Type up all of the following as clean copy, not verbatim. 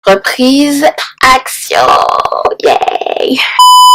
Reprise, action, yay!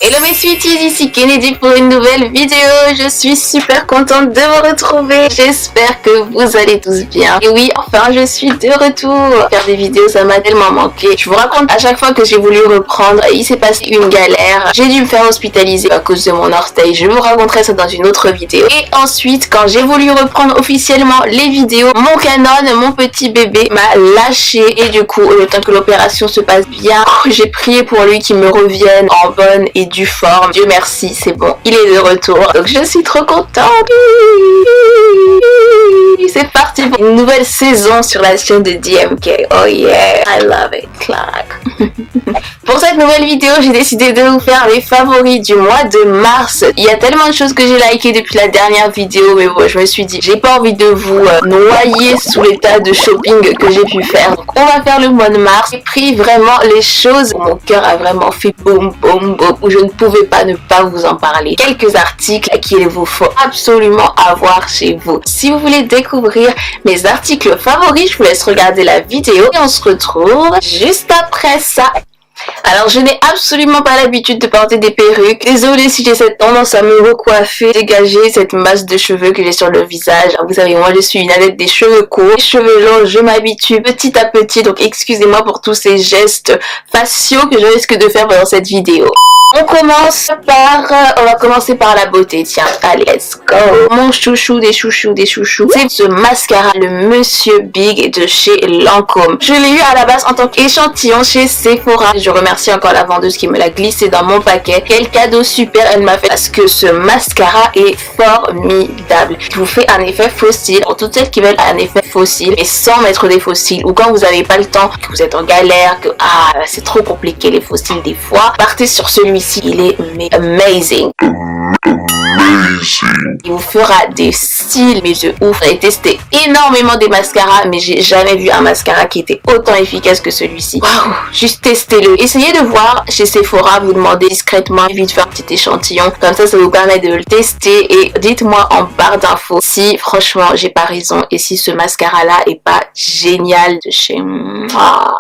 Hello mes sweeties, ici Kennedy pour une nouvelle vidéo. Je suis super contente de vous retrouver. J'espère que vous allez tous bien. Et oui, enfin je suis de retour. Faire des vidéos, ça m'a tellement manqué. Je vous raconte à chaque fois que j'ai voulu reprendre, il s'est passé une galère. J'ai dû me faire hospitaliser à cause de mon orteil. Je vous raconterai ça dans une autre vidéo. Et ensuite, quand j'ai voulu reprendre officiellement les vidéos, mon Canon, mon petit bébé, m'a lâché. Et du coup, le temps que l'opération se passe bien, j'ai prié pour lui qu'il me revienne en bonne et due forme. Dieu merci, c'est bon, il est de retour. Donc je suis trop contente. C'est parti pour une nouvelle saison sur la chaîne de DMK. Oh yeah, I love it. Clac. Pour cette nouvelle vidéo, j'ai décidé de vous faire les favoris du mois de mars. Il y a tellement de choses que j'ai likées depuis la dernière vidéo, mais bon, je me suis dit, j'ai pas envie de vous noyer sous les tas de shopping que j'ai pu faire. Donc on va faire le mois de mars. J'ai pris vraiment les choses où mon cœur a vraiment fait boum boum boum, où je ne pouvais pas ne pas vous en parler. Quelques articles qu'il vous faut absolument avoir chez vous. Si vous voulez découvrir mes articles favoris, je vous laisse regarder la vidéo et on se retrouve juste après ça. Alors je n'ai absolument pas l'habitude de porter des perruques. Désolée si j'ai cette tendance à me recoiffer, dégager cette masse de cheveux que j'ai sur le visage. Alors, vous savez, moi je suis une adepte des cheveux courts. Les cheveux longs, je m'habitue petit à petit. Donc excusez-moi pour tous ces gestes faciaux que je risque de faire pendant cette vidéo. On va commencer par la beauté, tiens, allez, let's go. Mon chouchou des chouchous, c'est ce mascara, le Monsieur Big de chez Lancôme. Je l'ai eu à la base en tant qu'échantillon chez Sephora. Je remercie encore la vendeuse qui me l'a glissé dans mon paquet. Quel cadeau super elle m'a fait parce que ce mascara est formidable. Il vous fait un effet fossile. Pour toutes celles qui veulent un effet fossile et sans mettre des fossiles ou quand vous n'avez pas le temps, que vous êtes en galère, que c'est trop compliqué les fossiles des fois, partez sur celui-ci. Il est amazing. Il vous fera des styles, mais de ouf. J'ai testé énormément des mascaras, mais j'ai jamais vu un mascara qui était autant efficace que celui-ci. Waouh, juste testez-le. Essayez de voir chez Sephora, vous demandez discrètement, vite faire un petit échantillon. Comme ça vous permet de le tester et dites-moi en barre d'infos si franchement j'ai pas raison et si ce mascara-là est pas génial de chez moi.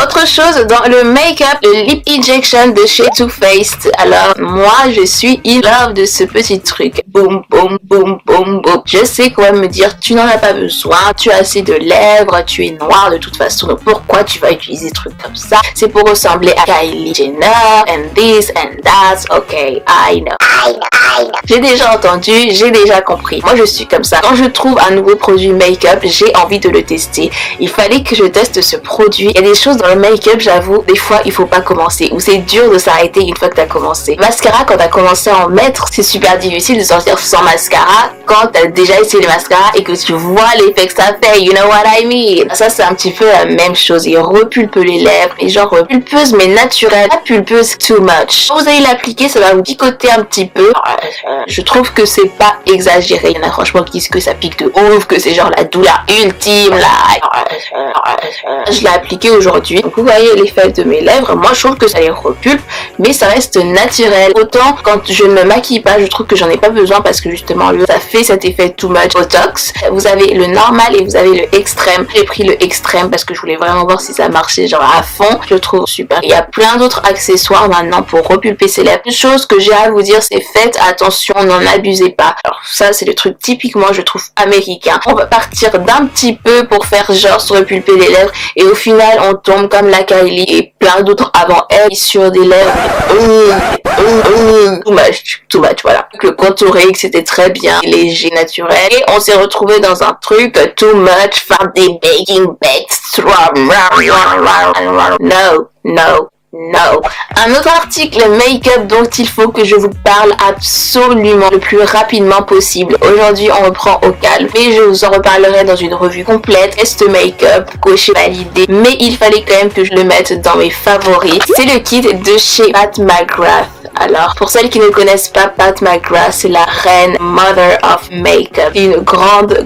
Autre chose, dans le make-up, le Lip Injection de chez Too Faced. Alors moi je suis in love de ce petit truc. Boum boum boum boum boum. Je sais quoi me dire, tu n'en as pas besoin, tu as assez de lèvres, tu es noire de toute façon, donc pourquoi tu vas utiliser des trucs comme ça? C'est pour ressembler à Kylie Jenner and this and that. Ok, I know. J'ai déjà entendu, j'ai déjà compris. Moi je suis comme ça. Quand je trouve un nouveau produit make-up, j'ai envie de le tester. Il fallait que je teste ce produit. Il y a des choses dans le make-up, j'avoue, des fois il faut pas commencer ou c'est dur de s'arrêter une fois que t'as commencé. Mascara, quand t'as commencé à en mettre, c'est super difficile de sortir sans mascara quand t'as déjà essayé le mascara et que tu vois l'effet que ça fait. You know what I mean? Ça c'est un petit peu la même chose. Il repulpe les lèvres et genre pulpeuse mais naturelle, pas pulpeuse too much. Quand vous allez l'appliquer, ça va vous picoter un petit peu. Je trouve que c'est pas exagéré. Il y en a franchement qui disent que ça pique de ouf, que c'est genre la douleur ultime là. Je l'ai appliqué aujourd'hui. Donc vous voyez l'effet de mes lèvres. Moi je trouve que ça les repulpe, mais ça reste naturel. Autant quand je ne me maquille pas, je trouve que j'en ai pas besoin parce que justement ça fait cet effet too much botox. Vous avez le normal et vous avez le extrême. J'ai pris le extrême parce que je voulais vraiment voir si ça marchait genre à fond. Je trouve super. Il y a plein d'autres accessoires maintenant pour repulper ses lèvres. Une chose que j'ai à vous dire, c'est faites attention, n'en abusez pas. Alors ça c'est le truc typiquement je trouve américain. On va partir d'un petit peu pour faire genre se repulper les lèvres et au final on tombe comme la Kylie et plein d'autres avant elle sur des lèvres. Too much, voilà. Le contouring c'était très bien, léger, naturel et on s'est retrouvé dans un truc too much, faire des baking bakes. No. Un autre article make-up dont il faut que je vous parle absolument le plus rapidement possible. Aujourd'hui, on reprend au calme et je vous en reparlerai dans une revue complète. Test make-up, coché, validé, mais il fallait quand même que je le mette dans mes favoris. C'est le kit de chez Pat McGrath. Alors, pour celles qui ne connaissent pas Pat McGrath, c'est la reine Mother of Makeup, une grande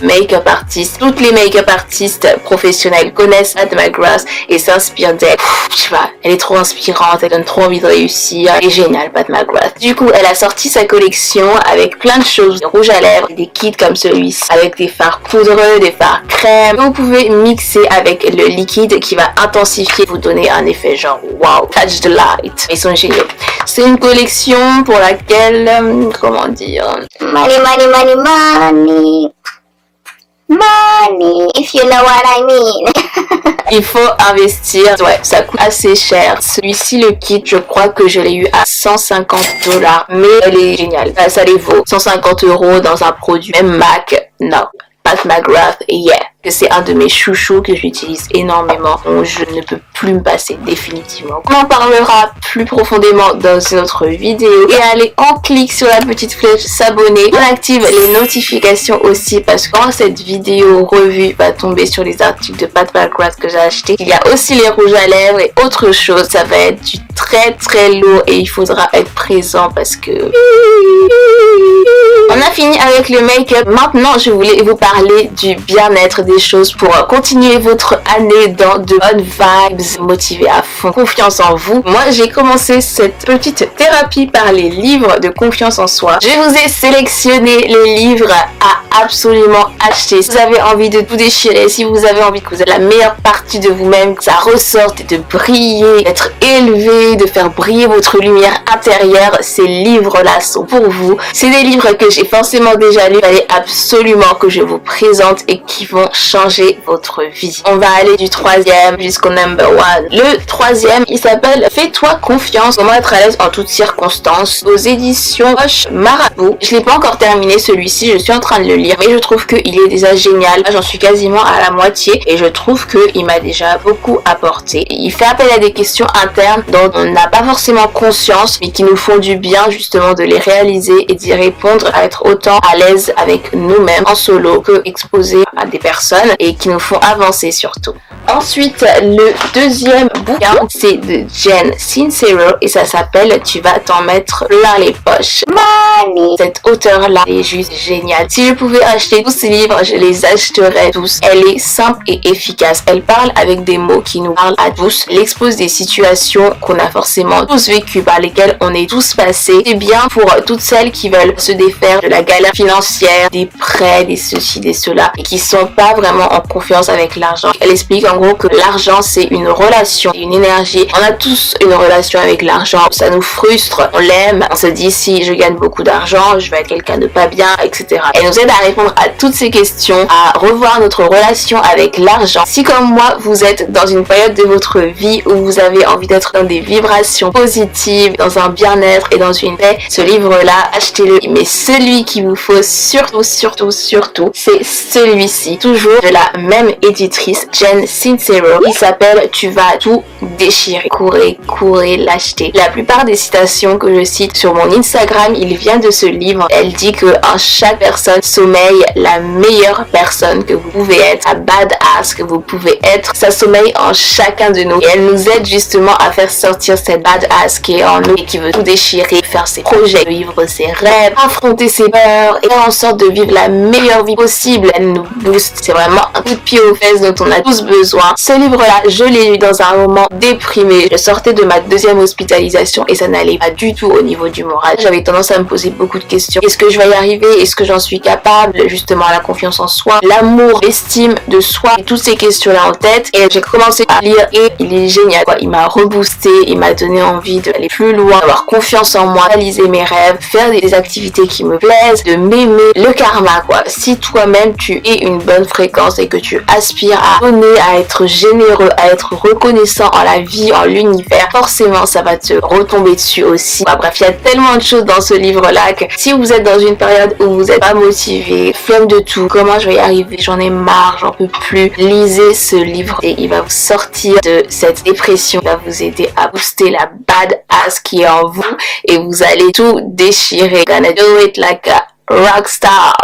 make-up artiste. Toutes les make-up artistes professionnelles connaissent Pat McGrath et s'inspirent d'elle. Je sais pas, elle est trop inspirante, elle donne trop envie de réussir. Elle est géniale, Pat McGrath. Du coup, elle a sorti sa collection avec plein de choses, des rouges à lèvres, des kits comme celui-ci, avec des fards poudreux, des fards crème. Vous pouvez mixer avec le liquide qui va intensifier, vous donner un effet genre wow, catch the light. Ils sont géniaux. C'est une collection pour laquelle, comment dire, money, if you know what I mean. il faut investir. Ouais, ça coûte assez cher. Celui-ci, le kit, je crois que je l'ai eu à 150$, mais elle est géniale. Ça les vaut. 150€ dans un produit. Même MAC, non. Pat McGrath, yeah. C'est un de mes chouchous que j'utilise énormément, dont je ne peux plus me passer définitivement. On en parlera plus profondément dans une autre vidéo. Et allez, on clique sur la petite flèche s'abonner. On active les notifications aussi parce que quand cette vidéo revue va tomber sur les articles de Pat McGrath que j'ai acheté, il y a aussi les rouges à lèvres et autre chose. Ça va être du très lourd et il faudra être présent parce que... On a fini avec le make-up. Maintenant, je voulais vous parler du bien-être, des choses pour continuer votre année dans de bonnes vibes, motivé à fond, confiance en vous. Moi, j'ai commencé cette petite thérapie par les livres de confiance en soi. Je vous ai sélectionné les livres à absolument acheter. Si vous avez envie de tout déchirer, si vous avez envie que vous êtes la meilleure partie de vous-même, que ça ressorte et de briller, d'être élevé, de faire briller votre lumière intérieure, ces livres-là sont pour vous. C'est des livres que j'ai forcément déjà lus, il fallait absolument que je vous présente et qui vont changer votre vie. On va aller du 3e jusqu'au number 1. Le 3e, il s'appelle Fais-toi confiance, comment être à l'aise en toutes circonstances, aux éditions Roche Marabout. Je l'ai pas encore terminé celui-ci, je suis en train de le lire, mais je trouve qu'il est déjà génial. J'en suis quasiment à la moitié et je trouve qu'il m'a déjà beaucoup apporté. Il fait appel à des questions internes dont on n'a pas forcément conscience, mais qui nous font du bien justement de les réaliser et d'y répondre, à être autant à l'aise avec nous-mêmes en solo que exposé à des personnes et qui nous font avancer surtout. Ensuite, le deuxième bouquin, c'est de Jen Sincero et ça s'appelle Tu vas t'en mettre plein les poches. Money. Cette auteure-là est juste géniale. Si je pouvais acheter tous ces livres, je les achèterais tous. Elle est simple et efficace. Elle parle avec des mots qui nous parlent à tous. Elle expose des situations qu'on a forcément tous vécues, par lesquelles on est tous passés. C'est bien pour toutes celles qui veulent se défaire de la galère financière, des prêts, des ceci, des cela, et qui sont pas vraiment en confiance avec l'argent. Elle explique en gros que l'argent c'est une relation, une énergie. On a tous une relation avec l'argent. Ça nous frustre, on l'aime, on se dit si je gagne beaucoup d'argent, je vais être quelqu'un de pas bien, etc. Elle nous aide à répondre à toutes ces questions, à revoir notre relation avec l'argent. Si comme moi, vous êtes dans une période de votre vie où vous avez envie d'être dans des vibrations positives, dans un bien-être et dans une paix, ce livre-là, achetez-le. Mais celui qu'il vous faut surtout, c'est celui-ci. Toujours de la même éditrice, Jen Sincero. Il s'appelle Tu vas tout déchirer. Courez l'acheter. La plupart des citations que je cite sur mon Instagram, il vient de ce livre. Elle dit que en chaque personne sommeille la meilleure personne que vous pouvez être, la badass que vous pouvez être. Ça sommeille en chacun de nous. Et elle nous aide justement à faire sortir cette badass qui est en nous et qui veut tout déchirer, faire ses projets, vivre ses rêves, affronter ses peurs et faire en sorte de vivre la meilleure vie possible. Elle nous booste. C'est vraiment un coup de pied aux fesses dont on a tous besoin. Ce livre-là, je l'ai lu dans un moment déprimé. Je sortais de ma deuxième hospitalisation et ça n'allait pas du tout au niveau du moral. J'avais tendance à me poser beaucoup de questions. Est-ce que je vais y arriver? Est-ce que j'en suis capable? Justement, la confiance en soi, l'amour, l'estime de soi, et toutes ces questions-là en tête. Et j'ai commencé à lire et il est génial, quoi. Il m'a reboosté, il m'a donné envie d'aller plus loin, d'avoir confiance en moi, réaliser mes rêves, faire des activités qui me plaisent, de m'aimer. Le karma, quoi. Si toi-même tu es une bonne fréquence et que tu aspires à donner, à être généreux, à être reconnaissant en la vie, en l'univers, forcément ça va te retomber dessus aussi. Bref, il y a tellement de choses dans ce livre-là que si vous êtes dans une période où vous n'êtes pas motivé, flemme de tout, comment je vais y arriver, j'en ai marre, j'en peux plus, lisez ce livre et il va vous sortir de cette dépression, il va vous aider à booster la badass qui est en vous et vous allez tout déchirer. Gonna do it like a rockstar.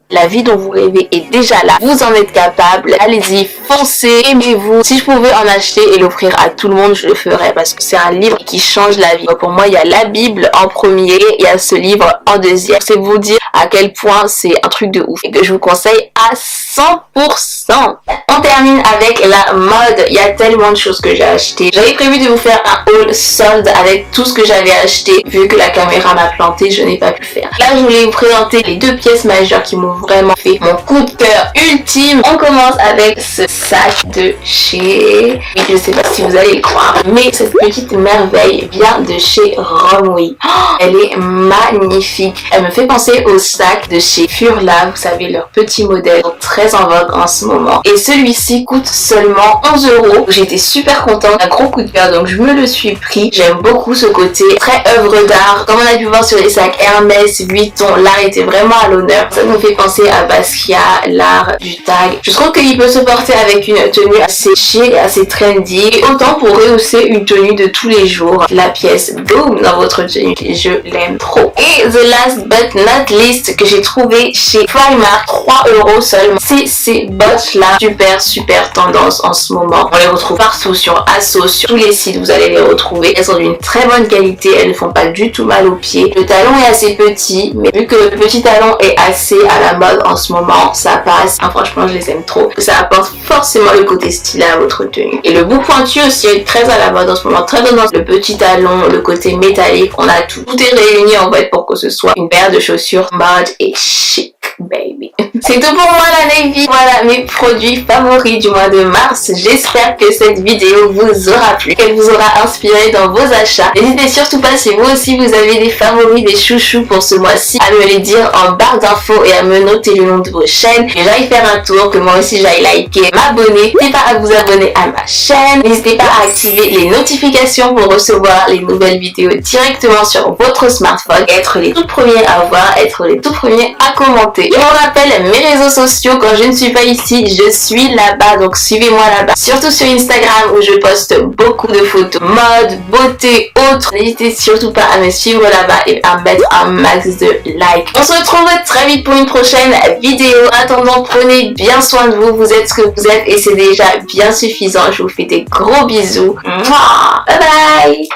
La vie dont vous rêvez est déjà là. Vous en êtes capable. Allez-y, foncez, aimez-vous. Si je pouvais en acheter et l'offrir à tout le monde, je le ferais parce que c'est un livre qui change la vie. Pour moi, il y a la Bible en premier, il y a ce livre en deuxième. C'est vous dire à quel point c'est un truc de ouf et que je vous conseille à 100%. On termine avec la mode. Il y a tellement de choses que j'ai achetées. J'avais prévu de vous faire un haul solde avec tout ce que j'avais acheté. Vu que la caméra m'a planté, je n'ai pas pu le faire. Là, je voulais vous présenter les 2 pièces majeures qui m'ont vraiment fait mon coup de cœur ultime. On commence avec ce sac de chez... Je ne sais pas si vous allez le croire, mais cette petite merveille vient de chez Romwe. Elle est magnifique. Elle me fait penser au sac de chez Furla. Vous savez, leur petit modèle très en vogue en ce moment. Et celui-ci coûte seulement 11 €. J'étais super contente, un gros coup de cœur, donc je me le suis pris. J'aime beaucoup ce côté très œuvre d'art. Comme on a pu voir sur les sacs Hermès, Vuitton, l'art était vraiment à l'honneur. Ça nous fait penser à Basquiat, l'art du tag. Je trouve qu'il peut se porter avec une tenue assez chic, assez trendy. Autant pour rehausser une tenue de tous les jours. La pièce boom dans votre tenue, je l'aime trop. Et the last but not least que j'ai trouvé chez Primark, 3 € seulement. C'est ces bottes là, super tendance en ce moment. On les retrouve partout sur Asos, sur tous les sites, vous allez les retrouver. Elles sont d'une très bonne qualité, elles ne font pas du tout mal aux pieds. Le talon est assez petit, mais vu que le petit talon est assez à la mode en ce moment, ça passe. Franchement, je les aime trop. Ça apporte forcément le côté stylé à votre tenue. Et le bout pointu aussi est très à la mode en ce moment, très tendance. Le petit talon, le côté métallique, on a tout. Tout est réuni en fait pour que ce soit une paire de chaussures mode et chic. Baby. C'est tout pour moi la Navy. Voilà mes produits favoris du mois de mars. J'espère que cette vidéo vous aura plu, qu'elle vous aura inspiré dans vos achats. N'hésitez surtout pas, si vous aussi vous avez des favoris, des chouchous pour ce mois-ci, à me les dire en barre d'infos et à me noter le nom de vos chaînes. Que j'aille faire un tour, que moi aussi j'aille liker, m'abonner. N'hésitez pas à vous abonner à ma chaîne. N'hésitez pas à activer les notifications pour recevoir les nouvelles vidéos directement sur votre smartphone. Être les tout premiers à voir, être les tout premiers à commenter. Je vous rappelle mes réseaux sociaux, quand je ne suis pas ici, je suis là-bas, donc suivez-moi là-bas. Surtout sur Instagram où je poste beaucoup de photos mode, beauté, autres. N'hésitez surtout pas à me suivre là-bas et à mettre un max de likes. On se retrouve très vite pour une prochaine vidéo. En attendant, prenez bien soin de vous. Vous êtes ce que vous êtes et c'est déjà bien suffisant. Je vous fais des gros bisous. Mouah. Bye bye.